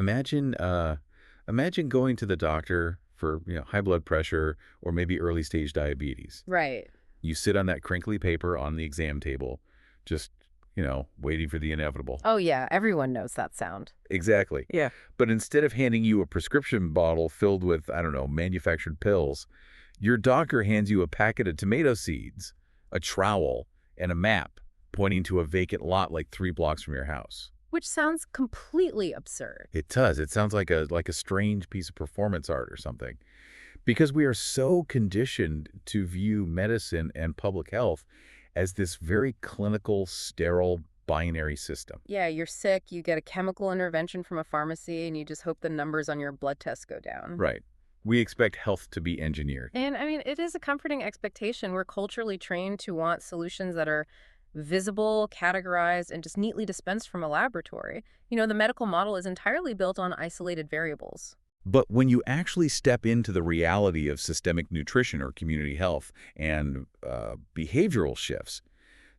Imagine, imagine going to the doctor for, high blood pressure or maybe early stage diabetes. Right. You sit on that crinkly paper on the exam table, just, waiting for the inevitable. Oh, yeah. Everyone knows that sound. Exactly. Yeah. But instead of handing you a prescription bottle filled with, I don't know, manufactured pills, your doctor hands you a packet of tomato seeds, a trowel, and a map pointing to a vacant lot like 3 blocks from your house. Which sounds completely absurd. It does. It sounds like a strange piece of performance art or something. Because we are so conditioned to view medicine and public health as this very clinical, sterile, binary system. Yeah, you're sick, you get a chemical intervention from a pharmacy, and you just hope the numbers on your blood tests go down. Right. We expect health to be engineered. And I mean, it is a comforting expectation. We're culturally trained to want solutions that are visible, categorized, and just neatly dispensed from a laboratory. The medical model is entirely built on isolated variables. But when you actually step into the reality of systemic nutrition or community health and behavioral shifts,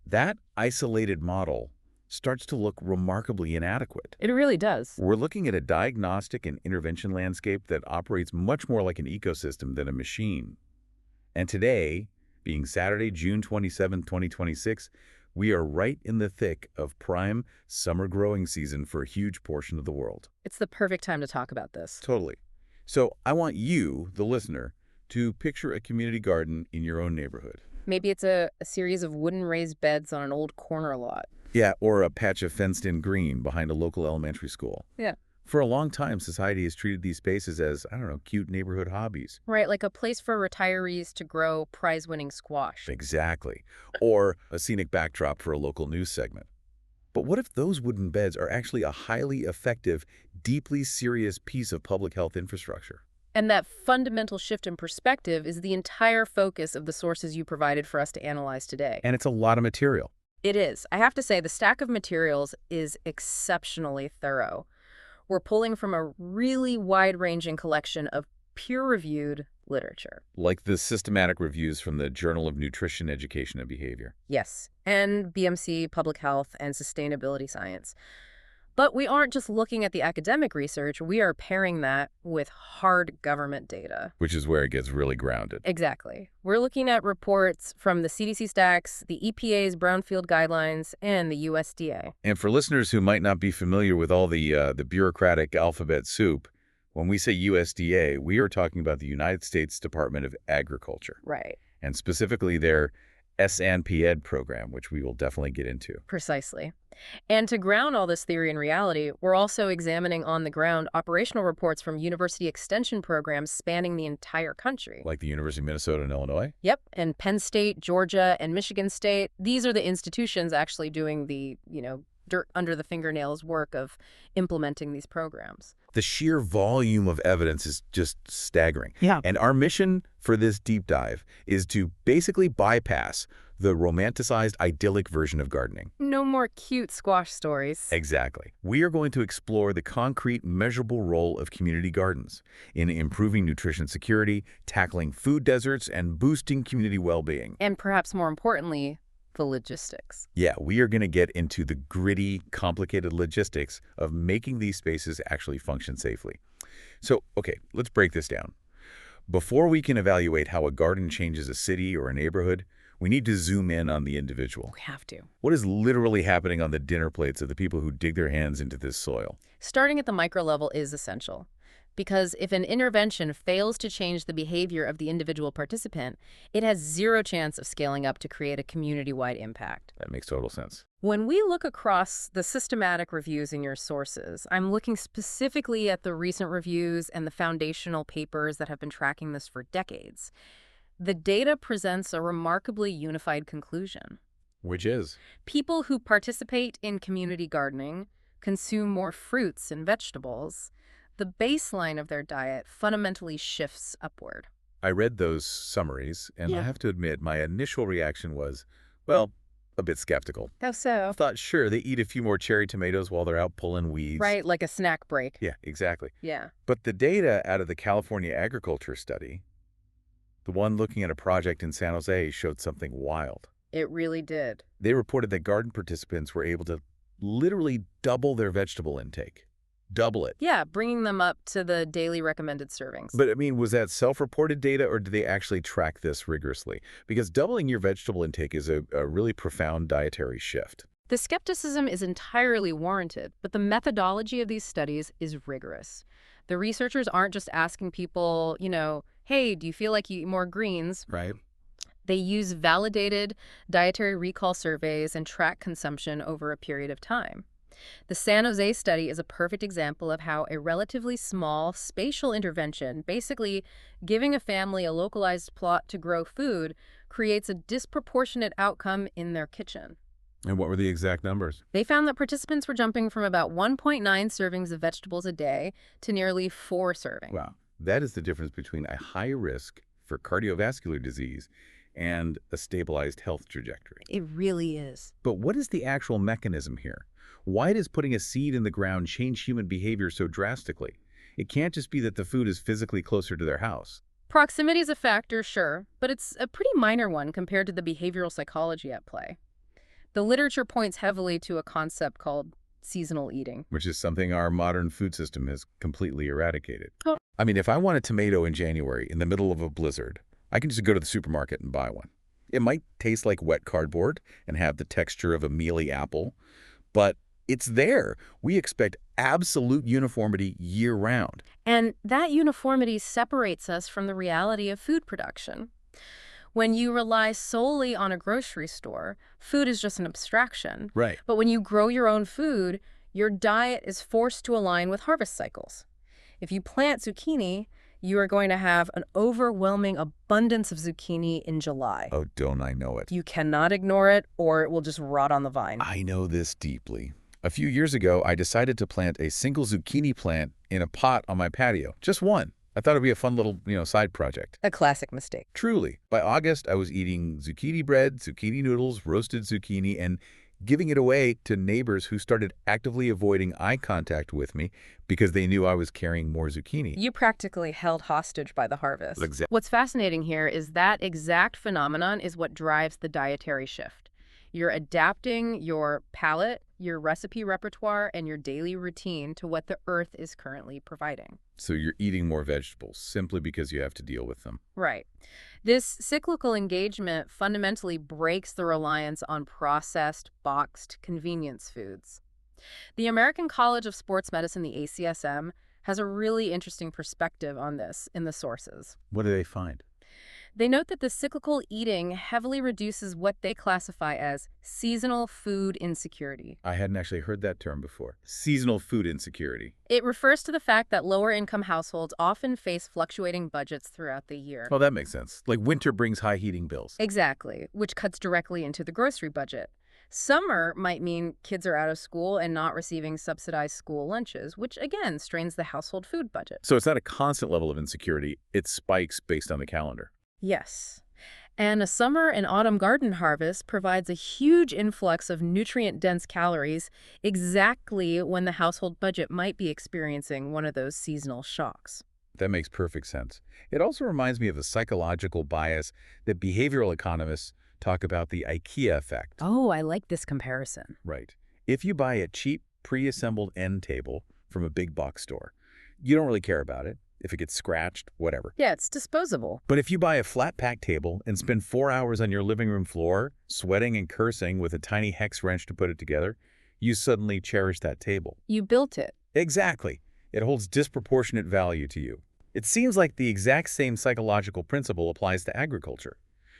that isolated model starts to look remarkably inadequate. It really does. We're looking at a diagnostic and intervention landscape that operates much more like an ecosystem than a machine. And today, being Saturday, June 27, 2026, we are right in the thick of prime summer growing season for a huge portion of the world. It's the perfect time to talk about this. Totally. So I want you, the listener, to picture a community garden in your own neighborhood. Maybe it's a series of wooden raised beds on an old corner lot. Yeah, or a patch of fenced-in green behind a local elementary school. Yeah. For a long time, society has treated these spaces as, I don't know, cute neighborhood hobbies. Right, like a place for retirees to grow prize-winning squash. Exactly. Or a scenic backdrop for a local news segment. But what if those wooden beds are actually a highly effective, deeply serious piece of public health infrastructure? And that fundamental shift in perspective is the entire focus of the sources you provided for us to analyze today. And it's a lot of material. It is. I have to say, the stack of materials is exceptionally thorough. We're pulling from a really wide-ranging collection of peer-reviewed literature. Like the systematic reviews from the Journal of Nutrition, Education, and Behavior. Yes, and BMC, Public Health, and Sustainability Science. But we aren't just looking at the academic research, we are pairing that with hard government data. Which is where it gets really grounded. Exactly. We're looking at reports from the CDC stacks, the EPA's Brownfield Guidelines, and the USDA. And for listeners who might not be familiar with all the bureaucratic alphabet soup, when we say USDA, we are talking about the United States Department of Agriculture. Right. And specifically their S&P-Ed program, which we will definitely get into. Precisely. And to ground all this theory in reality, we're also examining on-the-ground operational reports from university extension programs spanning the entire country. Like the University of Minnesota and Illinois? Yep, and Penn State, Georgia, and Michigan State. These are the institutions actually doing the, dirt under the fingernails work of implementing these programs. The sheer volume of evidence is just staggering. Yeah. And our mission for this deep dive is to basically bypass the romanticized, idyllic version of gardening. No more cute squash stories. Exactly. We are going to explore the concrete, measurable role of community gardens in improving nutrition security, tackling food deserts, and boosting community well-being. And perhaps more importantly, the logistics. Yeah, we are going to get into the gritty, complicated logistics of making these spaces actually function safely. So, okay, let's break this down. Before we can evaluate how a garden changes a city or a neighborhood, we need to zoom in on the individual. We have to. What is literally happening on the dinner plates of the people who dig their hands into this soil? Starting at the micro level is essential. Because if an intervention fails to change the behavior of the individual participant, it has zero chance of scaling up to create a community-wide impact. That makes total sense. When we look across the systematic reviews in your sources, I'm looking specifically at the recent reviews and the foundational papers that have been tracking this for decades. The data presents a remarkably unified conclusion. Which is? People who participate in community gardening consume more fruits and vegetables. The baseline of their diet fundamentally shifts upward. I read those summaries, and I have to admit, my initial reaction was, well, a bit skeptical. How so? I thought, sure, they eat a few more cherry tomatoes while they're out pulling weeds. Right, like a snack break. Yeah, exactly. Yeah. But the data out of the California agriculture study, the one looking at a project in San Jose, showed something wild. It really did. They reported that garden participants were able to literally double their vegetable intake. double it. Yeah, bringing them up to the daily recommended servings. But I mean, was that self-reported data or did they actually track this rigorously? Because doubling your vegetable intake is a really profound dietary shift. The skepticism is entirely warranted, but the methodology of these studies is rigorous. The researchers aren't just asking people, hey, do you feel like you eat more greens? Right. They use validated dietary recall surveys and track consumption over a period of time. The San Jose study is a perfect example of how a relatively small spatial intervention, basically giving a family a localized plot to grow food, creates a disproportionate outcome in their kitchen. And what were the exact numbers? They found that participants were jumping from about 1.9 servings of vegetables a day to nearly 4 servings. Wow. That is the difference between a high risk for cardiovascular disease and a stabilized health trajectory. It really is. But what is the actual mechanism here? Why does putting a seed in the ground change human behavior so drastically? It can't just be that the food is physically closer to their house. Proximity is a factor, sure, but it's a pretty minor one compared to the behavioral psychology at play. The literature points heavily to a concept called seasonal eating. Which is something our modern food system has completely eradicated. Oh. I mean, if I want a tomato in January in the middle of a blizzard, I can just go to the supermarket and buy one. It might taste like wet cardboard and have the texture of a mealy apple, but it's there. We expect absolute uniformity year-round. And that uniformity separates us from the reality of food production. When you rely solely on a grocery store, food is just an abstraction. Right. But when you grow your own food, your diet is forced to align with harvest cycles. If you plant zucchini, you are going to have an overwhelming abundance of zucchini in July. Oh, don't I know it. You cannot ignore it, or it will just rot on the vine. I know this deeply. A few years ago, I decided to plant a single zucchini plant in a pot on my patio. Just one. I thought it'd be a fun little, side project. A classic mistake. Truly. By August, I was eating zucchini bread, zucchini noodles, roasted zucchini, and giving it away to neighbors who started actively avoiding eye contact with me because they knew I was carrying more zucchini. You practically held hostage by the harvest. Exactly. What's fascinating here is that exact phenomenon is what drives the dietary shift. You're adapting your palate, your recipe repertoire, and your daily routine to what the earth is currently providing. So you're eating more vegetables simply because you have to deal with them. Right. This cyclical engagement fundamentally breaks the reliance on processed, boxed convenience foods. The American College of Sports Medicine, the ACSM, has a really interesting perspective on this in the sources. What do they find? They note that the cyclical eating heavily reduces what they classify as seasonal food insecurity. I hadn't actually heard that term before. Seasonal food insecurity. It refers to the fact that lower-income households often face fluctuating budgets throughout the year. Oh, that makes sense. Like winter brings high heating bills. Exactly, which cuts directly into the grocery budget. Summer might mean kids are out of school and not receiving subsidized school lunches, which again strains the household food budget. So it's not a constant level of insecurity. It spikes based on the calendar. Yes. And a summer and autumn garden harvest provides a huge influx of nutrient-dense calories exactly when the household budget might be experiencing one of those seasonal shocks. That makes perfect sense. It also reminds me of a psychological bias that behavioral economists talk about, the IKEA effect. Oh, I like this comparison. Right. If you buy a cheap, pre-assembled end table from a big box store, you don't really care about it. If it gets scratched, whatever. Yeah, it's disposable. But if you buy a flat-pack table and spend 4 hours on your living room floor, sweating and cursing with a tiny hex wrench to put it together, you suddenly cherish that table. You built it. Exactly. It holds disproportionate value to you. It seems like the exact same psychological principle applies to agriculture.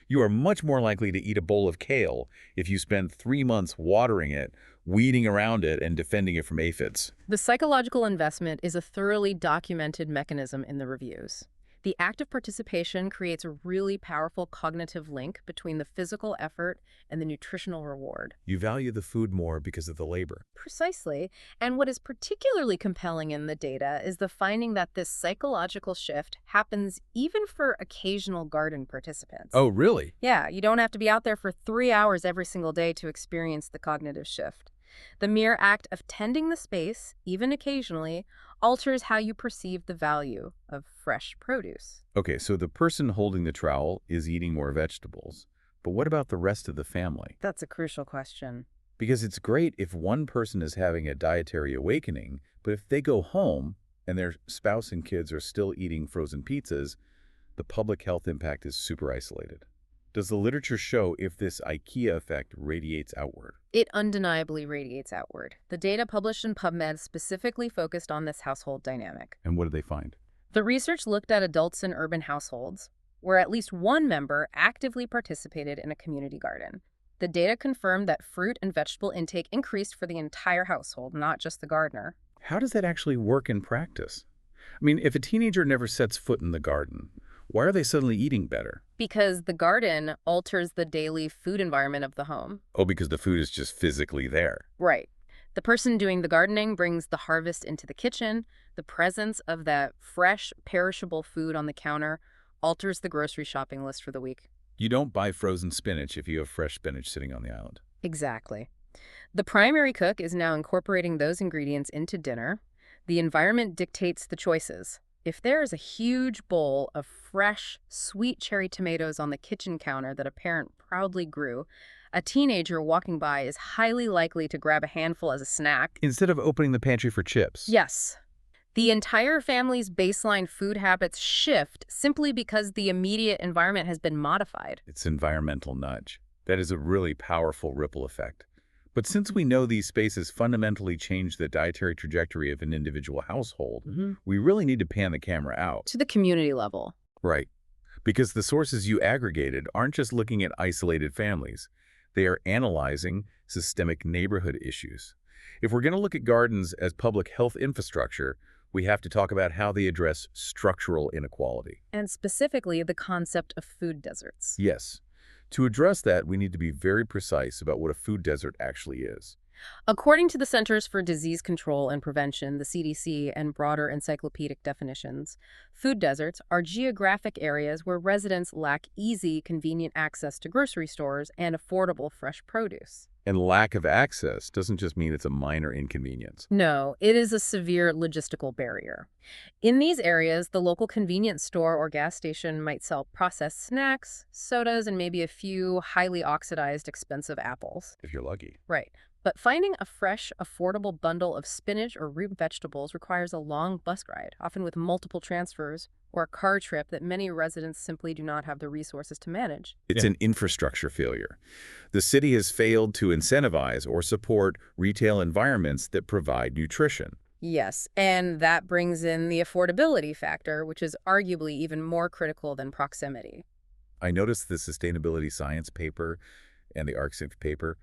You are much more likely to eat a bowl of kale if you spend 3 months watering it, weeding around it, and defending it from aphids. The psychological investment is a thoroughly documented mechanism in the reviews. The act of participation creates a really powerful cognitive link between the physical effort and the nutritional reward. You value the food more because of the labor. Precisely. And what is particularly compelling in the data is the finding that this psychological shift happens even for occasional garden participants. Oh, really? Yeah, you don't have to be out there for 3 hours every single day to experience the cognitive shift. The mere act of tending the space, even occasionally, alters how you perceive the value of fresh produce. Okay, so the person holding the trowel is eating more vegetables. But what about the rest of the family? That's a crucial question. Because it's great if one person is having a dietary awakening, But if they go home and their spouse and kids are still eating frozen pizzas, the public health impact is super isolated. Does the literature show if this IKEA effect radiates outward? It undeniably radiates outward. The data published in PubMed specifically focused on this household dynamic. And what did they find? The research looked at adults in urban households, where at least one member actively participated in a community garden. The data confirmed that fruit and vegetable intake increased for the entire household, not just the gardener. How does that actually work in practice? I mean, if a teenager never sets foot in the garden, why are they suddenly eating better? Because the garden alters the daily food environment of the home. Oh, because the food is just physically there. Right. The person doing the gardening brings the harvest into the kitchen. The presence of that fresh, perishable food on the counter alters the grocery shopping list for the week. You don't buy frozen spinach if you have fresh spinach sitting on the island. Exactly. The primary cook is now incorporating those ingredients into dinner. The environment dictates the choices. If there is a huge bowl of fresh, sweet cherry tomatoes on the kitchen counter that a parent proudly grew, a teenager walking by is highly likely to grab a handful as a snack. Instead of opening the pantry for chips. Yes. The entire family's baseline food habits shift simply because the immediate environment has been modified. It's environmental nudge. That is a really powerful ripple effect. But since we know these spaces fundamentally change the dietary trajectory of an individual household, we really need to pan the camera out. To the community level. Right. Because the sources you aggregated aren't just looking at isolated families. They are analyzing systemic neighborhood issues. If we're going to look at gardens as public health infrastructure, we have to talk about how they address structural inequality. And specifically, the concept of food deserts. Yes. To address that, we need to be very precise about what a food desert actually is. According to the Centers for Disease Control and Prevention, the CDC, and broader encyclopedic definitions, food deserts are geographic areas where residents lack easy, convenient access to grocery stores and affordable fresh produce. And lack of access doesn't just mean it's a minor inconvenience. No, it is a severe logistical barrier. In these areas, the local convenience store or gas station might sell processed snacks, sodas, and maybe a few highly oxidized, expensive apples. If you're lucky. Right. But finding a fresh, affordable bundle of spinach or root vegetables requires a long bus ride, often with multiple transfers, or a car trip that many residents simply do not have the resources to manage. It's an infrastructure failure. The city has failed to incentivize or support retail environments that provide nutrition. Yes, and that brings in the affordability factor, which is arguably even more critical than proximity. I noticed the sustainability science paper and the ArcSynth paper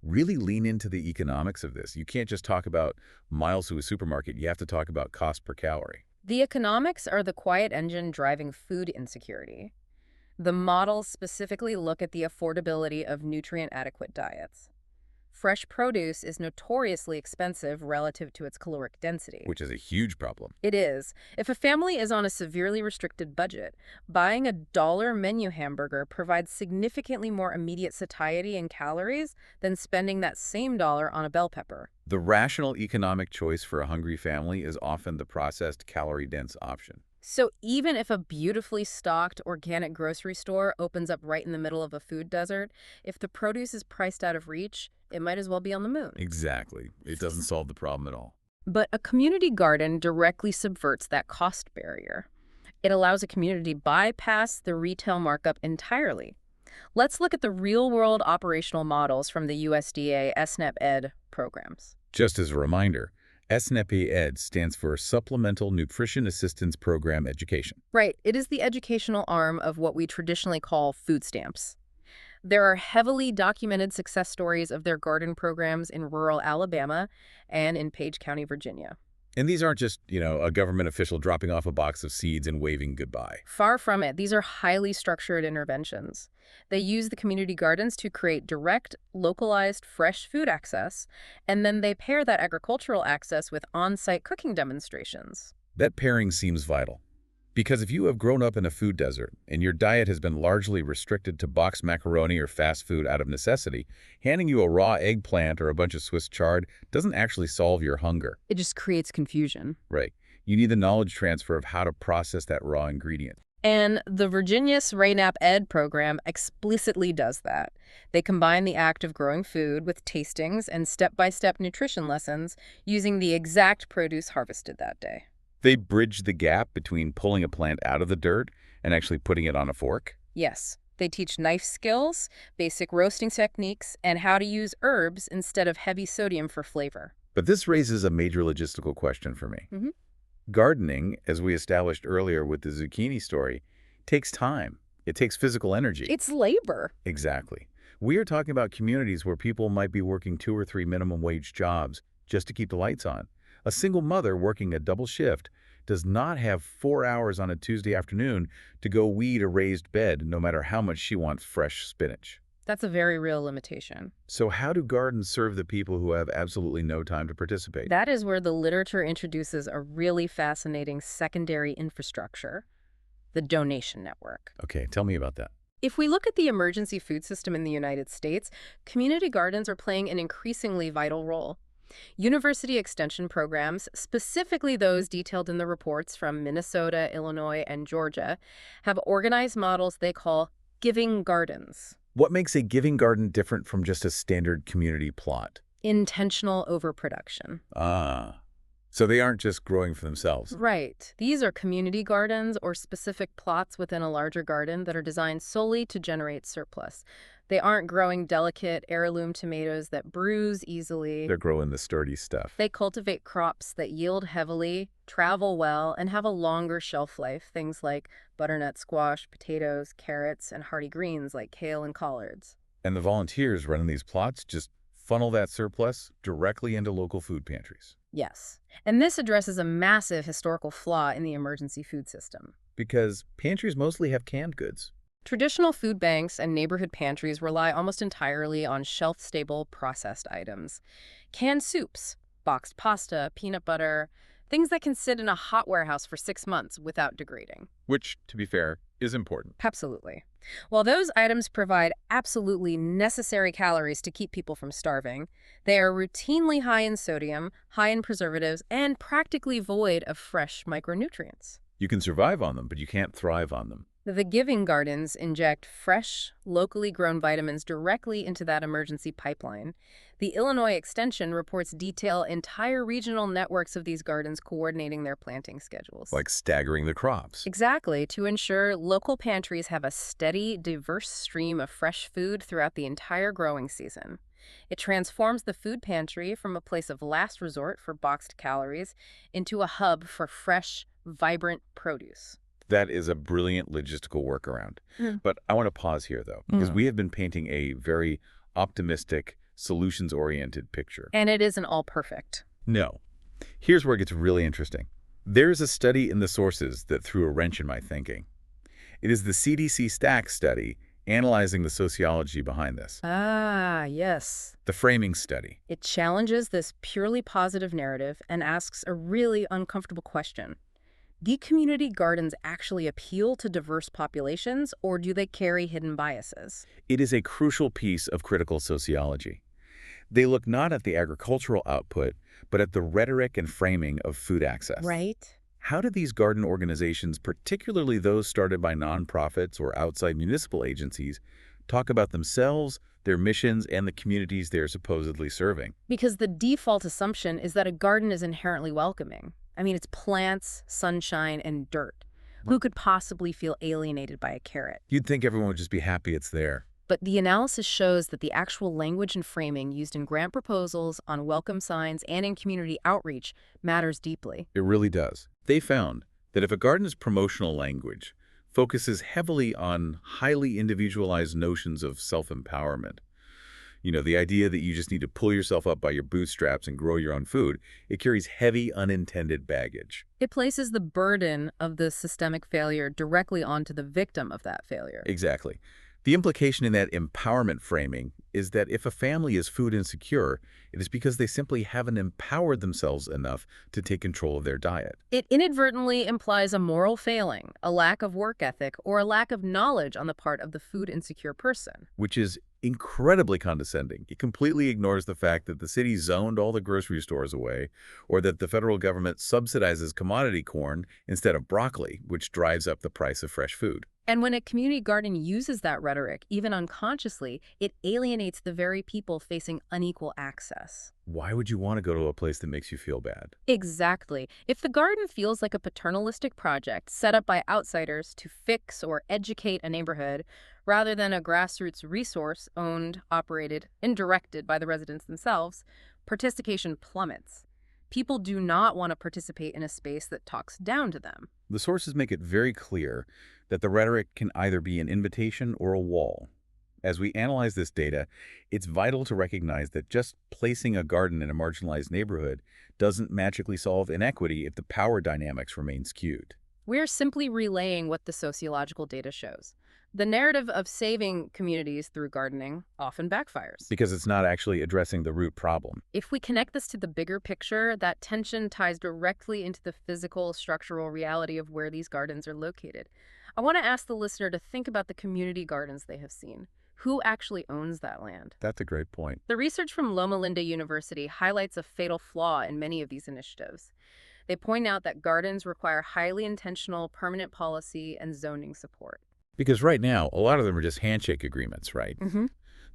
really lean into the economics of this. You can't just talk about miles to a supermarket. You have to talk about cost per calorie. The economics are the quiet engine driving food insecurity. The models specifically look at the affordability of nutrient-adequate diets. Fresh produce is notoriously expensive relative to its caloric density. Which is a huge problem. It is. If a family is on a severely restricted budget, buying a $1 menu hamburger provides significantly more immediate satiety and calories than spending that same dollar on a bell pepper. The rational economic choice for a hungry family is often the processed, calorie-dense option. So even if a beautifully stocked organic grocery store opens up right in the middle of a food desert, if the produce is priced out of reach, it might as well be on the moon. Exactly. It doesn't solve the problem at all. But a community garden directly subverts that cost barrier. It allows a community to bypass the retail markup entirely. Let's look at the real-world operational models from the USDA SNAP-Ed programs. Just as a reminder, SNAP-Ed stands for Supplemental Nutrition Assistance Program Education. Right. It is the educational arm of what we traditionally call food stamps. There are heavily documented success stories of their garden programs in rural Alabama and in Page County, Virginia. And these aren't just, a government official dropping off a box of seeds and waving goodbye. Far from it. These are highly structured interventions. They use the community gardens to create direct, localized, fresh food access, and then they pair that agricultural access with on-site cooking demonstrations. That pairing seems vital. Because if you have grown up in a food desert and your diet has been largely restricted to boxed macaroni or fast food out of necessity, handing you a raw eggplant or a bunch of Swiss chard doesn't actually solve your hunger. It just creates confusion. Right. You need the knowledge transfer of how to process that raw ingredient. And the Virginia's Rainap Ed program explicitly does that. They combine the act of growing food with tastings and step-by-step nutrition lessons using the exact produce harvested that day. They bridge the gap between pulling a plant out of the dirt and actually putting it on a fork. Yes, they teach knife skills, basic roasting techniques, and how to use herbs instead of heavy sodium for flavor. But this raises a major logistical question for me. Mhm. Gardening, as we established earlier with the zucchini story, takes time. It takes physical energy. It's labor. Exactly. We are talking about communities where people might be working 2 or 3 minimum wage jobs just to keep the lights on. A single mother working a double shift does not have 4 hours on a Tuesday afternoon to go weed a raised bed no matter how much she wants fresh spinach. That's a very real limitation. So how do gardens serve the people who have absolutely no time to participate? That is where the literature introduces a really fascinating secondary infrastructure, the donation network. Okay, tell me about that. If we look at the emergency food system in the United States, community gardens are playing an increasingly vital role. University extension programs, specifically those detailed in the reports from Minnesota, Illinois, and Georgia, have organized models they call giving gardens. What makes a giving garden different from just a standard community plot? Intentional overproduction. Ah, so they aren't just growing for themselves. Right. These are community gardens or specific plots within a larger garden that are designed solely to generate surplus. They aren't growing delicate heirloom tomatoes that bruise easily. They're growing the sturdy stuff. They cultivate crops that yield heavily, travel well, and have a longer shelf life, things like butternut squash, potatoes, carrots, and hardy greens like kale and collards. And the volunteers running these plots just funnel that surplus directly into local food pantries. Yes. And this addresses a massive historical flaw in the emergency food system. Because pantries mostly have canned goods. Traditional food banks and neighborhood pantries rely almost entirely on shelf-stable processed items. Canned soups, boxed pasta, peanut butter, things that can sit in a hot warehouse for 6 months without degrading. Which, to be fair, is important. Absolutely. While those items provide absolutely necessary calories to keep people from starving, they are routinely high in sodium, high in preservatives, and practically void of fresh micronutrients. You can survive on them, but you can't thrive on them. The Giving Gardens inject fresh, locally grown vitamins directly into that emergency pipeline. The Illinois Extension reports detail entire regional networks of these gardens coordinating their planting schedules. Like staggering the crops. Exactly, to ensure local pantries have a steady, diverse stream of fresh food throughout the entire growing season. It transforms the food pantry from a place of last resort for boxed calories into a hub for fresh, vibrant produce. That is a brilliant logistical workaround. But I want to pause here, though, because we have been painting a very optimistic, solutions-oriented picture. And it isn't all perfect. No. Here's where it gets really interesting. There's a study in the sources that threw a wrench in my thinking. It is the CDC STACK study analyzing the sociology behind this. Ah, yes. The framing study. It challenges this purely positive narrative and asks a really uncomfortable question. Do community gardens actually appeal to diverse populations, or do they carry hidden biases? It is a crucial piece of critical sociology. They look not at the agricultural output, but at the rhetoric and framing of food access. Right. How do these garden organizations, particularly those started by nonprofits or outside municipal agencies, talk about themselves, their missions, and the communities they're supposedly serving? Because the default assumption is that a garden is inherently welcoming. I mean, it's plants, sunshine, and dirt. Who could possibly feel alienated by a carrot? You'd think everyone would just be happy it's there. But the analysis shows that the actual language and framing used in grant proposals, on welcome signs, and in community outreach matters deeply. It really does. They found that if a garden's promotional language focuses heavily on highly individualized notions of self-empowerment, the idea that you just need to pull yourself up by your bootstraps and grow your own food, it carries heavy unintended baggage. It places the burden of the systemic failure directly onto the victim of that failure. Exactly. The implication in that empowerment framing is that if a family is food insecure, it is because they simply haven't empowered themselves enough to take control of their diet. It inadvertently implies a moral failing, a lack of work ethic, or a lack of knowledge on the part of the food insecure person. Which is incredibly condescending. It completely ignores the fact that the city zoned all the grocery stores away, or that the federal government subsidizes commodity corn instead of broccoli, which drives up the price of fresh food. And when a community garden uses that rhetoric, even unconsciously, it alienates the very people facing unequal access. Why would you want to go to a place that makes you feel bad? Exactly. If the garden feels like a paternalistic project set up by outsiders to fix or educate a neighborhood, rather than a grassroots resource owned, operated, and directed by the residents themselves, participation plummets. People do not want to participate in a space that talks down to them. The sources make it very clear that the rhetoric can either be an invitation or a wall. As we analyze this data, it's vital to recognize that just placing a garden in a marginalized neighborhood doesn't magically solve inequity if the power dynamics remain skewed. We're simply relaying what the sociological data shows. The narrative of saving communities through gardening often backfires. Because it's not actually addressing the root problem. If we connect this to the bigger picture, that tension ties directly into the physical, structural reality of where these gardens are located. I want to ask the listener to think about the community gardens they have seen. Who actually owns that land? That's a great point. The research from Loma Linda University highlights a fatal flaw in many of these initiatives. They point out that gardens require highly intentional, permanent policy and zoning support. Because right now, a lot of them are just handshake agreements, right?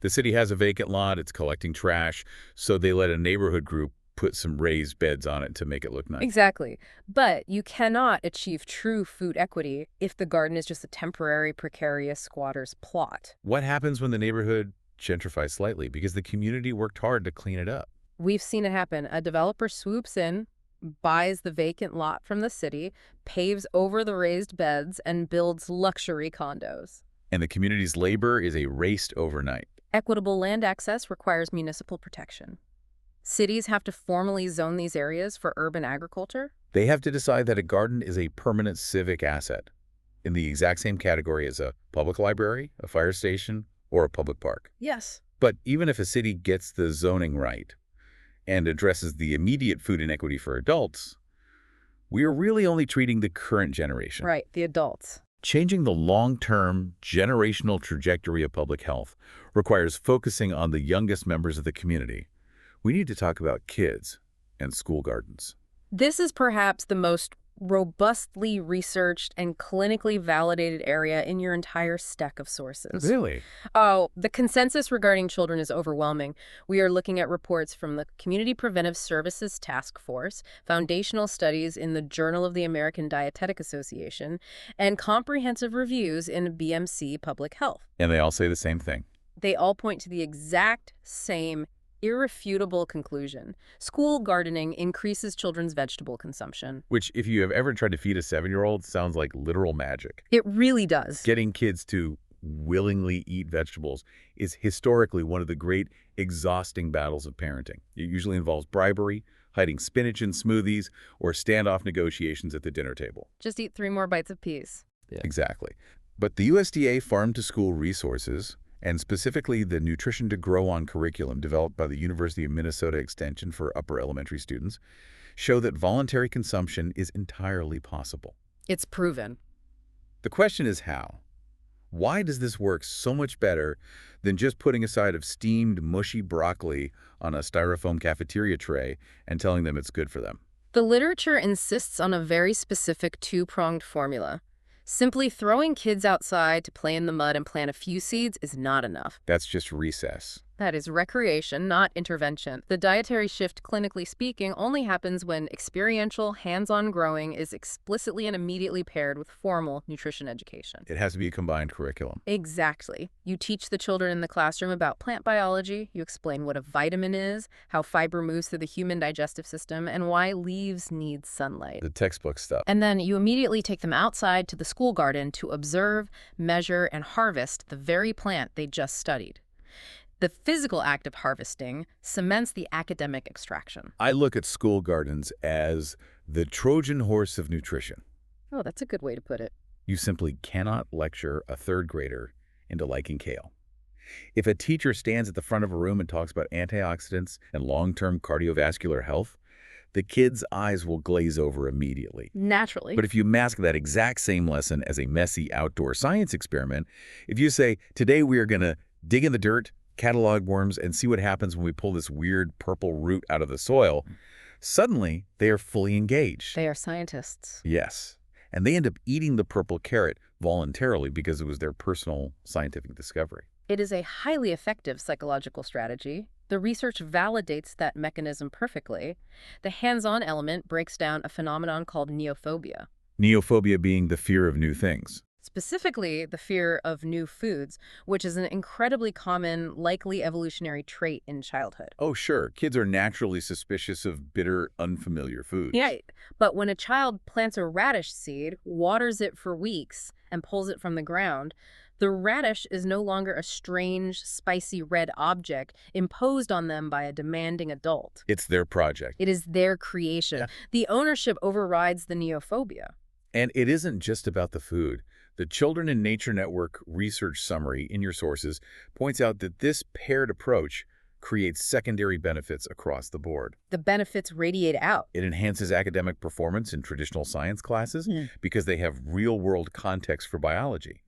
The city has a vacant lot, it's collecting trash, so they let a neighborhood group put some raised beds on it to make it look nice. Exactly. But you cannot achieve true food equity if the garden is just a temporary, precarious squatter's plot. What happens when the neighborhood gentrifies slightly? Because the community worked hard to clean it up. We've seen it happen. A developer swoops in, buys the vacant lot from the city, paves over the raised beds, and builds luxury condos. And the community's labor is erased overnight. Equitable land access requires municipal protection. Cities have to formally zone these areas for urban agriculture. They have to decide that a garden is a permanent civic asset in the exact same category as a public library, a fire station, or a public park. Yes. But even if a city gets the zoning right and addresses the immediate food inequity for adults, we are really only treating the current generation. Right, the adults. Changing the long-term, generational trajectory of public health requires focusing on the youngest members of the community. We need to talk about kids and school gardens. This is perhaps the most robustly researched and clinically validated area in your entire stack of sources. Really? Oh, the consensus regarding children is overwhelming. We are looking at reports from the Community Preventive Services Task Force, foundational studies in the Journal of the American Dietetic Association, and comprehensive reviews in BMC Public Health. And they all say the same thing. They all point to the exact same irrefutable conclusion. School gardening increases children's vegetable consumption. Which, if you have ever tried to feed a 7-year-old, sounds like literal magic. It really does. Getting kids to willingly eat vegetables is historically one of the great exhausting battles of parenting. It usually involves bribery, hiding spinach in smoothies, or standoff negotiations at the dinner table. Just eat 3 more bites of peas. Yeah. Exactly. But the USDA farm-to-school resources, and specifically the Nutrition to Grow On curriculum developed by the University of Minnesota Extension for upper elementary students, show that voluntary consumption is entirely possible. It's proven. The question is how? Why does this work so much better than just putting a side of steamed, mushy broccoli on a styrofoam cafeteria tray and telling them it's good for them? The literature insists on a very specific 2-pronged formula. Simply throwing kids outside to play in the mud and plant a few seeds is not enough. That's just recess. That is recreation, not intervention. The dietary shift, clinically speaking, only happens when experiential, hands-on growing is explicitly and immediately paired with formal nutrition education. It has to be a combined curriculum. Exactly. You teach the children in the classroom about plant biology, you explain what a vitamin is, how fiber moves through the human digestive system, and why leaves need sunlight. The textbook stuff. And then you immediately take them outside to the school garden to observe, measure, and harvest the very plant they just studied. The physical act of harvesting cements the academic extraction. I look at school gardens as the Trojan horse of nutrition. Oh, that's a good way to put it. You simply cannot lecture a 3rd grader into liking kale. If a teacher stands at the front of a room and talks about antioxidants and long-term cardiovascular health, the kid's eyes will glaze over immediately. Naturally. But if you mask that exact same lesson as a messy outdoor science experiment, if you say, today we are going to dig in the dirt, catalog worms, and see what happens when we pull this weird purple root out of the soil. Suddenly, they are fully engaged. They are scientists. Yes. And they end up eating the purple carrot voluntarily because it was their personal scientific discovery. It is a highly effective psychological strategy. The research validates that mechanism perfectly. The hands-on element breaks down a phenomenon called neophobia. Neophobia being the fear of new things. Specifically, the fear of new foods, which is an incredibly common, likely evolutionary trait in childhood. Oh, sure. Kids are naturally suspicious of bitter, unfamiliar foods. Yeah, but when a child plants a radish seed, waters it for weeks, and pulls it from the ground, the radish is no longer a strange, spicy red object imposed on them by a demanding adult. It's their project. It is their creation. Yeah. The ownership overrides the neophobia. And it isn't just about the food. The Children in Nature Network research summary in your sources points out that this paired approach creates secondary benefits across the board. The benefits radiate out. It enhances academic performance in traditional science classes because they have real-world context for biology.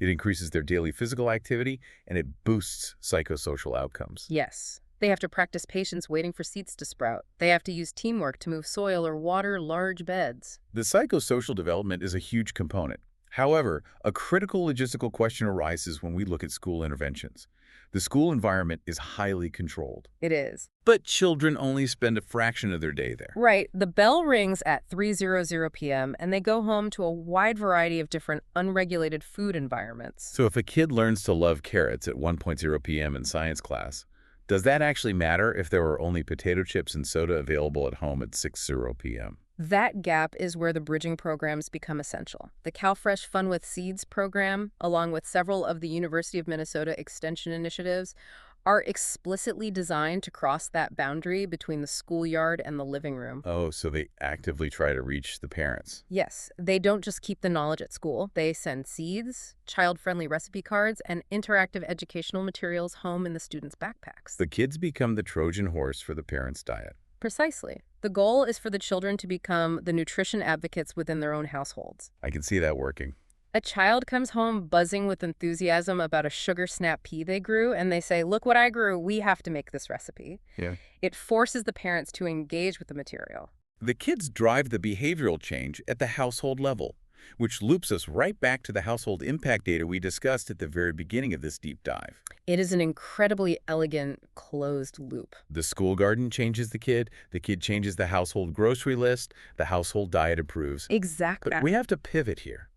It increases their daily physical activity, and it boosts psychosocial outcomes. Yes. They have to practice patience waiting for seeds to sprout. They have to use teamwork to move soil or water large beds. The psychosocial development is a huge component. However, a critical logistical question arises when we look at school interventions. The school environment is highly controlled. It is. But children only spend a fraction of their day there. Right. The bell rings at 3:00 p.m. and they go home to a wide variety of different unregulated food environments. So if a kid learns to love carrots at 1:00 p.m. in science class, does that actually matter if there were only potato chips and soda available at home at 6:00 p.m.? That gap is where the bridging programs become essential. The CalFresh Fun with Seeds program, along with several of the University of Minnesota extension initiatives, are explicitly designed to cross that boundary between the schoolyard and the living room. Oh, so they actively try to reach the parents. Yes, they don't just keep the knowledge at school. They send seeds, child-friendly recipe cards, and interactive educational materials home in the students' backpacks. The kids become the Trojan horse for the parents' diet. Precisely. The goal is for the children to become the nutrition advocates within their own households. I can see that working. A child comes home buzzing with enthusiasm about a sugar snap pea they grew, and they say, "Look what I grew, we have to make this recipe." Yeah. It forces the parents to engage with the material. The kids drive the behavioral change at the household level, which loops us right back to the household impact data we discussed at the very beginning of this deep dive. It is an incredibly elegant, closed loop. The school garden changes the kid changes the household grocery list, the household diet improves. Exactly. But we have to pivot here,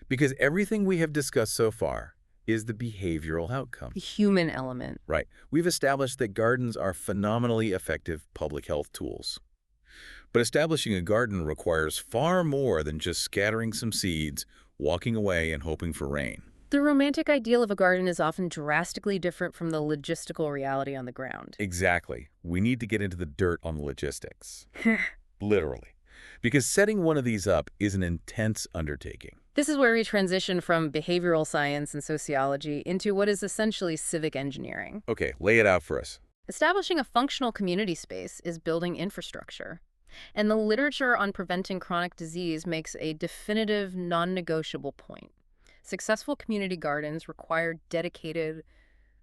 because everything we have discussed so far is the behavioral outcome. The human element. Right. We've established that gardens are phenomenally effective public health tools. But establishing a garden requires far more than just scattering some seeds, walking away, and hoping for rain. The romantic ideal of a garden is often drastically different from the logistical reality on the ground. Exactly. We need to get into the dirt on the logistics. Literally. Because setting one of these up is an intense undertaking. This is where we transition from behavioral science and sociology into what is essentially civic engineering. Okay, lay it out for us. Establishing a functional community space is building infrastructure. And the literature on preventing chronic disease makes a definitive, non-negotiable point. Successful community gardens require dedicated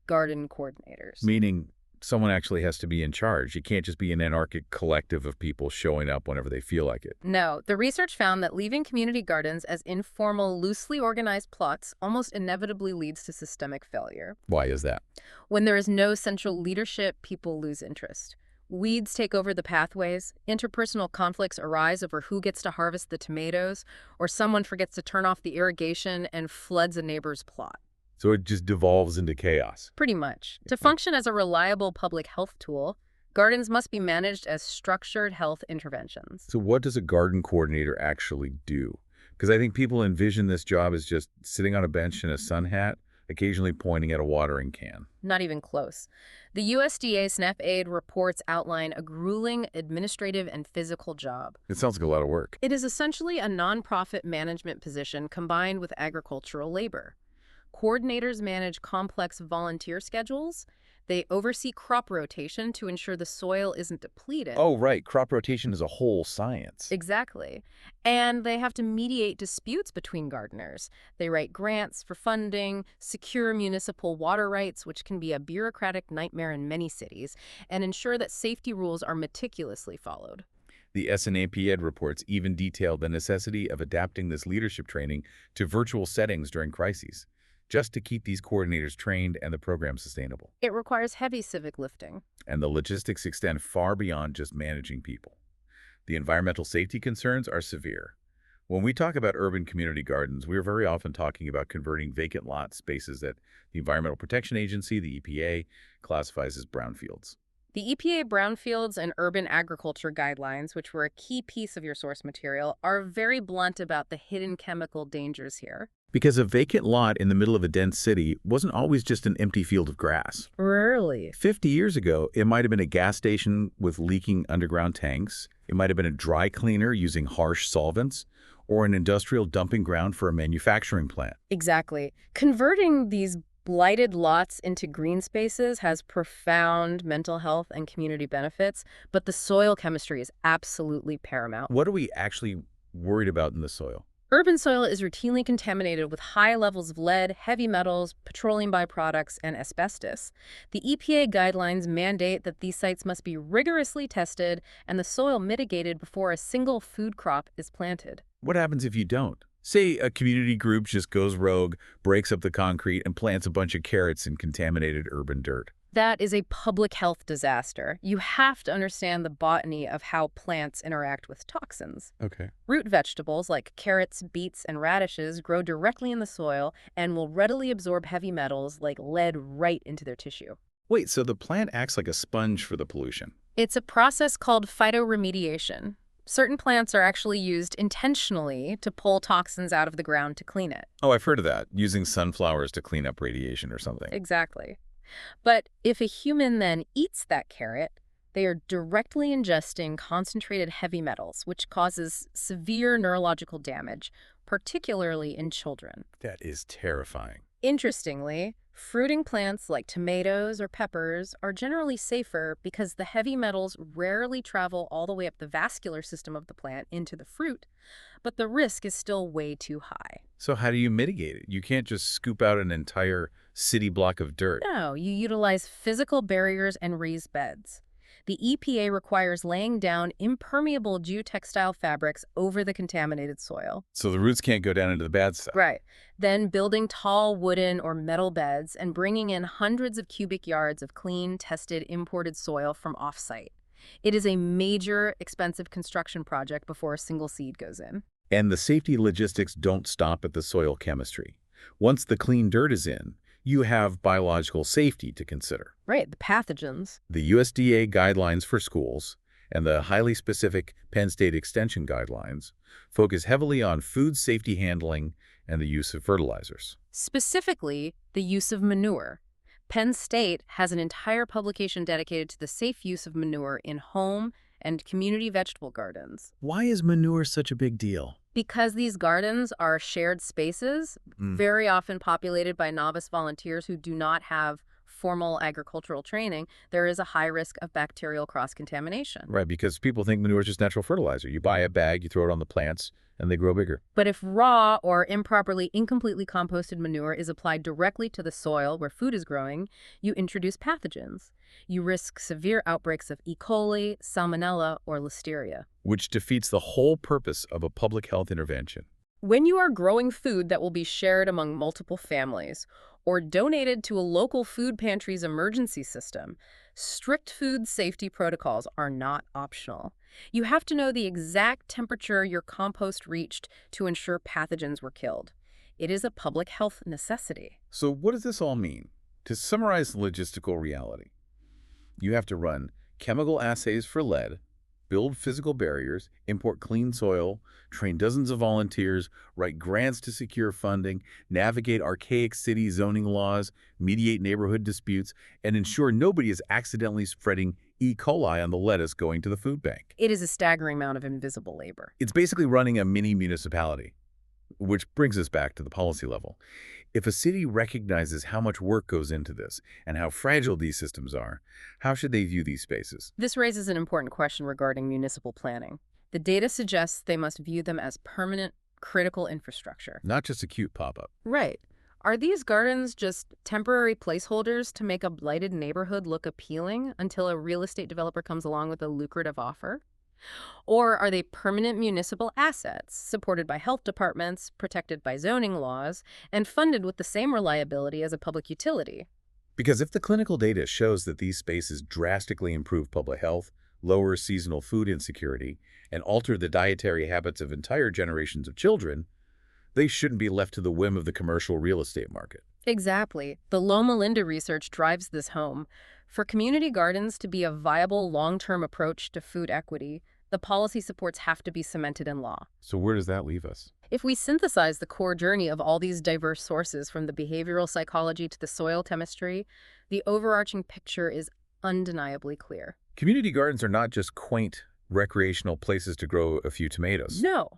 garden coordinators. Meaning someone actually has to be in charge. You can't just be an anarchic collective of people showing up whenever they feel like it. No, the research found that leaving community gardens as informal, loosely organized plots almost inevitably leads to systemic failure. Why is that? When there is no central leadership, people lose interest. Weeds take over the pathways, interpersonal conflicts arise over who gets to harvest the tomatoes, or someone forgets to turn off the irrigation and floods a neighbor's plot. So it just devolves into chaos. Pretty much. To function as a reliable public health tool, gardens must be managed as structured health interventions. So what does a garden coordinator actually do? Because I think people envision this job as just sitting on a bench in a sun hat, occasionally pointing at a watering can. Not even close. The USDA SNAP aid reports outline a grueling administrative and physical job. It sounds like a lot of work. It is essentially a nonprofit management position combined with agricultural labor. Coordinators manage complex volunteer schedules. They oversee crop rotation to ensure the soil isn't depleted. Oh, right. Crop rotation is a whole science. Exactly. And they have to mediate disputes between gardeners. They write grants for funding, secure municipal water rights, which can be a bureaucratic nightmare in many cities, and ensure that safety rules are meticulously followed. The SNAP reports even detail the necessity of adapting this leadership training to virtual settings during crises, just to keep these coordinators trained and the program sustainable. It requires heavy civic lifting. And the logistics extend far beyond just managing people. The environmental safety concerns are severe. When we talk about urban community gardens, we are very often talking about converting vacant lot spaces that the Environmental Protection Agency, the EPA, classifies as brownfields. The EPA Brownfields and Urban Agriculture Guidelines, which were a key piece of your source material, are very blunt about the hidden chemical dangers here. Because a vacant lot in the middle of a dense city wasn't always just an empty field of grass. Rarely. 50 years ago, it might have been a gas station with leaking underground tanks. It might have been a dry cleaner using harsh solvents, or an industrial dumping ground for a manufacturing plant. Exactly. Converting these blighted lots into green spaces has profound mental health and community benefits, but the soil chemistry is absolutely paramount. What are we actually worried about in the soil? Urban soil is routinely contaminated with high levels of lead, heavy metals, petroleum byproducts, and asbestos. The EPA guidelines mandate that these sites must be rigorously tested and the soil mitigated before a single food crop is planted. What happens if you don't? Say a community group just goes rogue, breaks up the concrete, and plants a bunch of carrots in contaminated urban dirt. That is a public health disaster. You have to understand the botany of how plants interact with toxins. Okay. Root vegetables like carrots, beets, and radishes grow directly in the soil and will readily absorb heavy metals like lead right into their tissue. Wait, so the plant acts like a sponge for the pollution? It's a process called phytoremediation. Certain plants are actually used intentionally to pull toxins out of the ground to clean it. Oh, I've heard of that, using sunflowers to clean up radiation or something. Exactly. But if a human then eats that carrot, they are directly ingesting concentrated heavy metals, which causes severe neurological damage, particularly in children. That is terrifying. Interestingly, fruiting plants like tomatoes or peppers are generally safer because the heavy metals rarely travel all the way up the vascular system of the plant into the fruit, but the risk is still way too high. So how do you mitigate it? You can't just scoop out an entire city block of dirt. No, you utilize physical barriers and raised beds. The EPA requires laying down impermeable geotextile fabrics over the contaminated soil. So the roots can't go down into the bad stuff. Right. Then building tall wooden or metal beds and bringing in hundreds of cubic yards of clean, tested, imported soil from off-site. It is a major, expensive construction project before a single seed goes in. And the safety logistics don't stop at the soil chemistry. Once the clean dirt is in, you have biological safety to consider. Right, the pathogens. The USDA guidelines for schools and the highly specific Penn State Extension guidelines focus heavily on food safety handling and the use of fertilizers. Specifically, the use of manure. Penn State has an entire publication dedicated to the safe use of manure in home and community vegetable gardens. Why is manure such a big deal? Because these gardens are shared spaces, very often populated by novice volunteers who do not have formal agricultural training, there is a high risk of bacterial cross-contamination. Right, because people think manure is just natural fertilizer. You buy a bag, you throw it on the plants, and they grow bigger. But if raw or improperly, incompletely composted manure is applied directly to the soil where food is growing, you introduce pathogens. You risk severe outbreaks of E. coli, salmonella, or listeria. Which defeats the whole purpose of a public health intervention. When you are growing food that will be shared among multiple families or donated to a local food pantry's emergency system, strict food safety protocols are not optional. You have to know the exact temperature your compost reached to ensure pathogens were killed. It is a public health necessity. So what does this all mean? To summarize the logistical reality, you have to run chemical assays for lead, build physical barriers, import clean soil, train dozens of volunteers, write grants to secure funding, navigate archaic city zoning laws, mediate neighborhood disputes, and ensure nobody is accidentally spreading E. coli on the lettuce going to the food bank. It is a staggering amount of invisible labor. It's basically running a mini municipality, which brings us back to the policy level. If a city recognizes how much work goes into this and how fragile these systems are, how should they view these spaces? This raises an important question regarding municipal planning. The data suggests they must view them as permanent, critical infrastructure. Not just a cute pop-up. Right. Are these gardens just temporary placeholders to make a blighted neighborhood look appealing until a real estate developer comes along with a lucrative offer? Or are they permanent municipal assets, supported by health departments, protected by zoning laws, and funded with the same reliability as a public utility? Because if the clinical data shows that these spaces drastically improve public health, lower seasonal food insecurity, and alter the dietary habits of entire generations of children, they shouldn't be left to the whim of the commercial real estate market. Exactly. The Loma Linda research drives this home. For community gardens to be a viable long-term approach to food equity, the policy supports have to be cemented in law. So where does that leave us? If we synthesize the core journey of all these diverse sources, from the behavioral psychology to the soil chemistry, the overarching picture is undeniably clear. Community gardens are not just quaint, recreational places to grow a few tomatoes. No.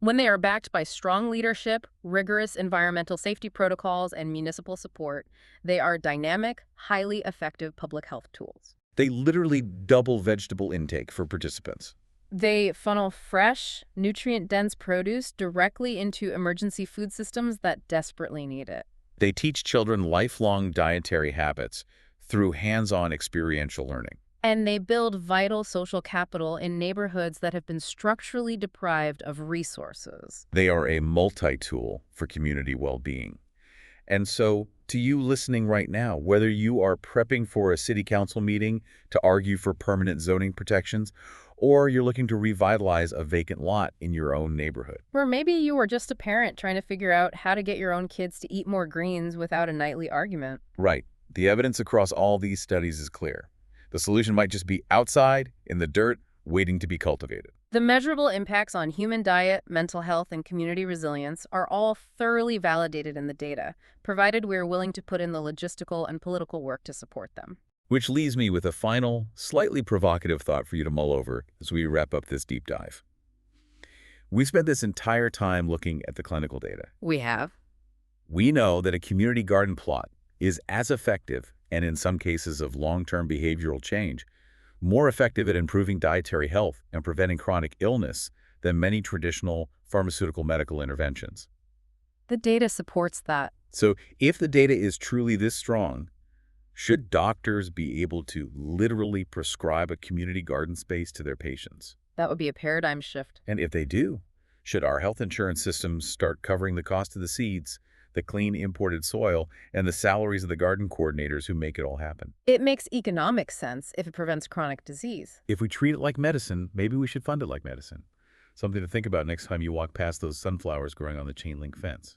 When they are backed by strong leadership, rigorous environmental safety protocols, and municipal support, they are dynamic, highly effective public health tools. They literally double vegetable intake for participants. They funnel fresh, nutrient-dense produce directly into emergency food systems that desperately need it. They teach children lifelong dietary habits through hands-on experiential learning. And they build vital social capital in neighborhoods that have been structurally deprived of resources. They are a multi-tool for community well-being. And so, to you listening right now, whether you are prepping for a city council meeting to argue for permanent zoning protections, or you're looking to revitalize a vacant lot in your own neighborhood. Or maybe you are just a parent trying to figure out how to get your own kids to eat more greens without a nightly argument. Right. The evidence across all these studies is clear. The solution might just be outside, in the dirt, waiting to be cultivated. The measurable impacts on human diet, mental health, and community resilience are all thoroughly validated in the data, provided we are willing to put in the logistical and political work to support them. Which leaves me with a final, slightly provocative thought for you to mull over as we wrap up this deep dive. We spent this entire time looking at the clinical data. We have. We know that a community garden plot is as effective, and in some cases of long-term behavioral change, more effective at improving dietary health and preventing chronic illness than many traditional pharmaceutical medical interventions. The data supports that. So if the data is truly this strong, should doctors be able to literally prescribe a community garden space to their patients? That would be a paradigm shift. And if they do, should our health insurance systems start covering the cost of the seeds, the clean imported soil, and the salaries of the garden coordinators who make it all happen? It makes economic sense if it prevents chronic disease. If we treat it like medicine, maybe we should fund it like medicine. Something to think about next time you walk past those sunflowers growing on the chain link fence.